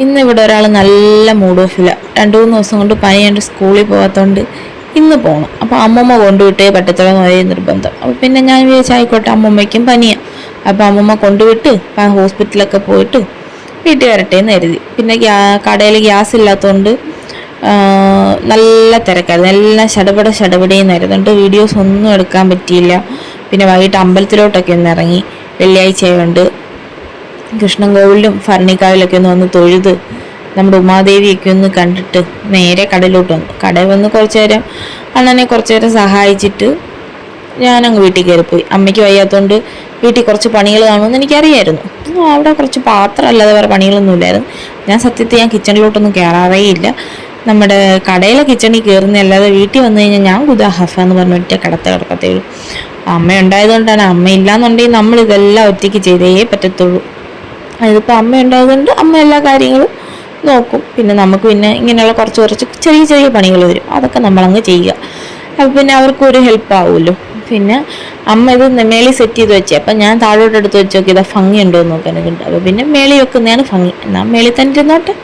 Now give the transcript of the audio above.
ഇന്ന് ഇവിടെ ഒരാൾ നല്ല മൂഡ് ഓഫില്ല. 2-3 ദിവസം കൊണ്ട് പനിയായിട്ട് സ്കൂളിൽ പോകാത്തതുകൊണ്ട് ഇന്ന് പോകണം. അപ്പോൾ അമ്മമ്മ കൊണ്ടുവിട്ടേ പറ്റത്തുള്ളൂ ഒരേ നിർബന്ധം. അപ്പോൾ പിന്നെ ഞാൻ വിചാരിച്ചായിക്കോട്ടെ, അമ്മമ്മയ്ക്കും പനിയാണ്. അപ്പോൾ അമ്മമ്മ കൊണ്ടുവിട്ട് ഹോസ്പിറ്റലൊക്കെ പോയിട്ട് വീട്ടിൽ വരട്ടെ എന്ന് കരുതി. പിന്നെ കടയിൽ ഗ്യാസ് ഇല്ലാത്തതുകൊണ്ട് നല്ല തിരക്കായിരുന്നു. എല്ലാം ശടപടേന്നായിരുന്നു. എന്നിട്ട് വീഡിയോസ് ഒന്നും എടുക്കാൻ പറ്റിയില്ല. പിന്നെ വൈകിട്ട് അമ്പലത്തിലോട്ടൊക്കെ ഒന്ന് ഇറങ്ങി. വെള്ളിയാഴ്ച ആയതുകൊണ്ട് കൃഷ്ണൻകോവിലും ഭരണിക്കാവിലൊക്കെ ഒന്ന് വന്ന് തൊഴുത് നമ്മുടെ ഉമാദേവിയൊക്കെ ഒന്ന് കണ്ടിട്ട് നേരെ കടയിലോട്ട് വന്നു. കടയിൽ വന്ന് കുറച്ചു നേരം അണ്ണനെ കുറച്ചു നേരം സഹായിച്ചിട്ട് ഞാനങ്ങ് വീട്ടിൽ കയറിപ്പോയി. അമ്മയ്ക്ക് വയ്യാത്തതുകൊണ്ട് വീട്ടിൽ കുറച്ച് പണികൾ കാണുമെന്ന് എനിക്കറിയായിരുന്നു. അവിടെ കുറച്ച് പാത്രം അല്ലാതെ വേറെ പണികളൊന്നുമില്ലായിരുന്നു. ഞാൻ കിച്ചണിലോട്ടൊന്നും കയറാറേ ഇല്ല. നമ്മുടെ കടയിലെ കിച്ചണിൽ കയറുന്നതല്ലാതെ വീട്ടിൽ വന്നു കഴിഞ്ഞാൽ ഞാൻ കുതാ ഹഫ എന്ന് പറഞ്ഞ ഒറ്റ കിടക്കത്തേ ഉള്ളൂ. അമ്മ ഉണ്ടായതുകൊണ്ടാണ്. അമ്മ ഇല്ലാന്നുണ്ടെങ്കിൽ നമ്മളിതെല്ലാം ഒറ്റയ്ക്ക് ചെയ്തേ പറ്റത്തുള്ളൂ. അതിപ്പോൾ അമ്മ ഉണ്ടായതുകൊണ്ട് അമ്മ എല്ലാ കാര്യങ്ങളും നോക്കും. പിന്നെ നമുക്ക് പിന്നെ ഇങ്ങനെയുള്ള കുറച്ച് ചെറിയ പണികൾ വരും, അതൊക്കെ നമ്മളങ്ങ് ചെയ്യുക. അപ്പം പിന്നെ അവർക്കും ഒരു ഹെൽപ്പ് ആവുമല്ലോ. പിന്നെ അമ്മ ഇത് മേളി സെറ്റ് ചെയ്ത് വെച്ചേ. അപ്പം ഞാൻ താഴോട്ട് എടുത്ത് വെച്ച് നോക്കി, ഇതാ ഭംഗി ഉണ്ടോ എന്ന് നോക്കാനൊക്കെ ഉണ്ട്. അപ്പോൾ പിന്നെ മേളി വെക്കുന്നതാണ് ഭംഗി. എന്നാൽ മേളി തന്നെ ഇരുന്നോട്ടെ.